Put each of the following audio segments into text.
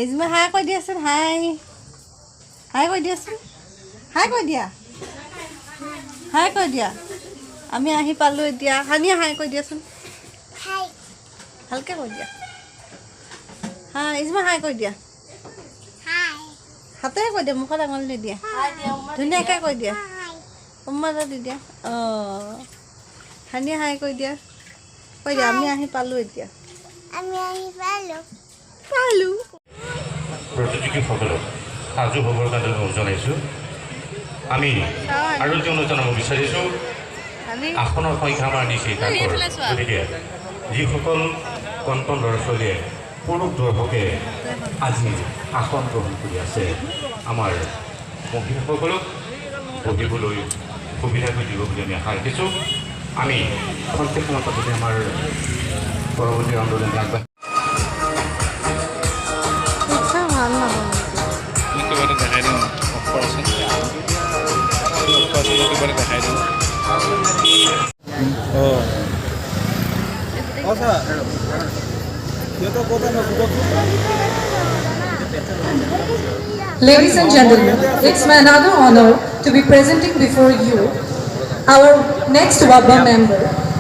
ইজমা হাই কৈ দিয়াচোন হাই হাই কৈ দিয়াচোন হাই কৈ দিয়া হাই কৈ দিয়া আমি আহি পালোঁ এতিয়া হানিয়া হাই কৈ দিয়াচোন হাই ভালকৈ কৈ দিয়া হাই ইজমা হাই কৈ দিয়া হাই হাতেৰে কৈ দিয়া মুখত আঙুলি নিদিয়া ধুনীয়াকৈ কৈ দিয়া হাই উম্মা এটা দি দিয়া অঁ হানিয়া হাই কৈ দিয়া আমি আহি পালোঁ এতিয়া আমি আহি পালোঁ পালোঁ প্ৰতিযোগীসকলক সাজু হ'বৰ কাৰণে অনুৰোধ জনাইছোঁ আমি আৰু যে অনুৰোধ জনাব বিচাৰিছোঁ আসনৰ সংখ্যা আমাৰ নিচেই তাকৰ গতিকে যিসকল কণ ল'ৰা ছোৱালীয়ে পুৰুষ দৰ্শকে আজি আসন গ্ৰহণ কৰি আছে আমাৰ মহিলাসকলক বহিবলৈ সুবিধা কৰি দিব বুলি আমি আশা ৰাখিছোঁ আমি খন্তেক সময় পাছতে আমাৰ পৰৱৰ্তী আন্দোলন আগবাঢ়ি ভাল নহয় কিবা এটা দেখাই দিওঁ অপাৰেশ্যন কিবা এটা দেখাই দিওঁ Ladies and gentlemen, it's my another honor to be presenting before you our next WABA member,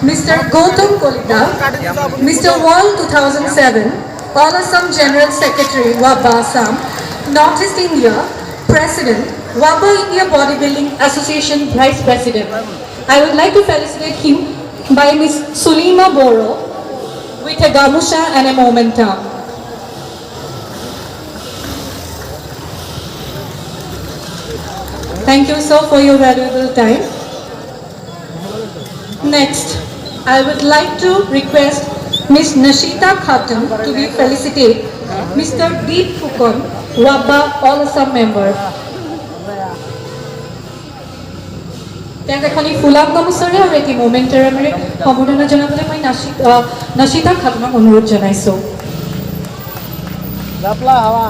Mr. Gautam Kolida, Mr. Wall 2007, All Assam General Secretary, WABA Assam, Northeast India, President, WABA India Bodybuilding Association Vice President. I would like to felicitate him by Ms. Sulima Boro with a gamusha and a momentum. Thank you, sir, for your valuable time. Next, I would like to request Ms. Nashita Khatam to be felicitate Mr. Deep Phukon, WABA All Assam member. Then the Khani Fulab Gamusare or Eti momentarily সম্বোধনা জনাবলৈ মই নাশিতা খাতুনক অনুৰোধ জনাইছো জাপলা হাৱা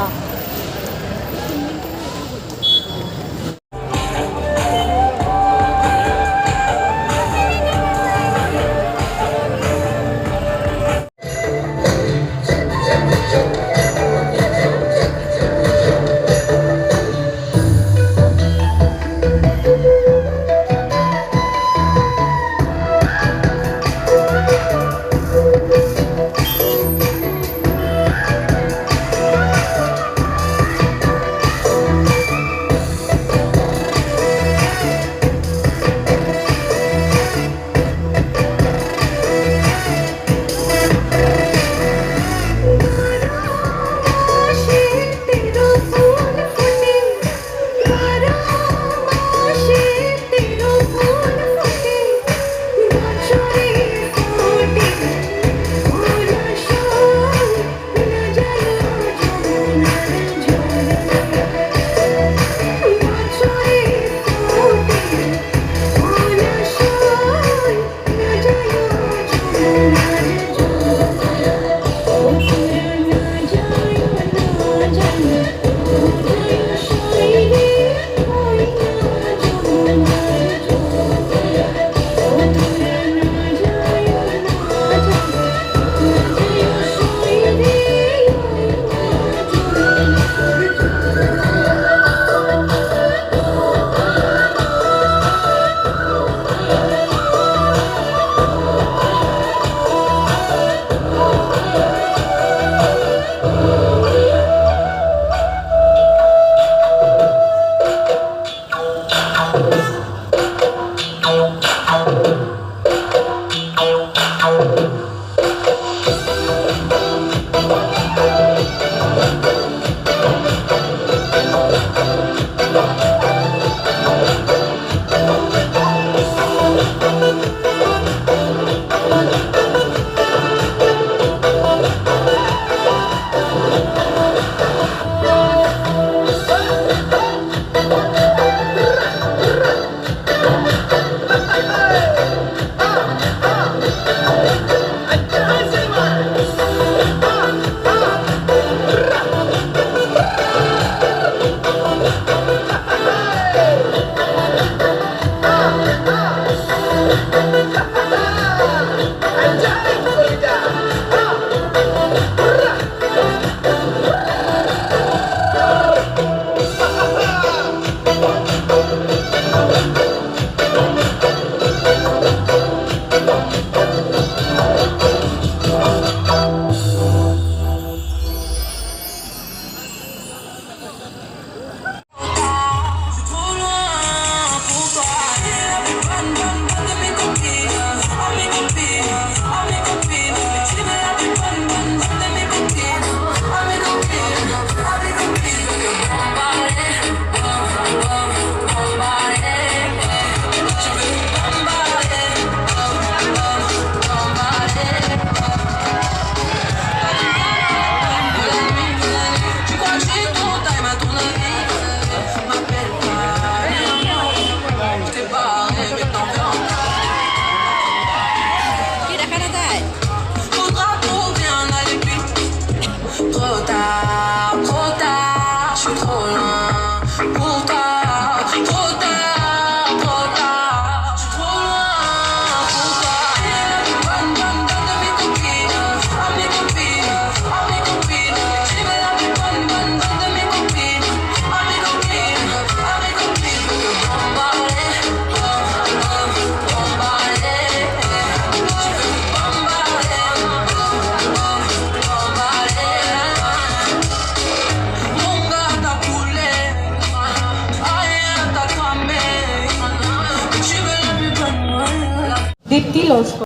ব্যক্তি লস্কর।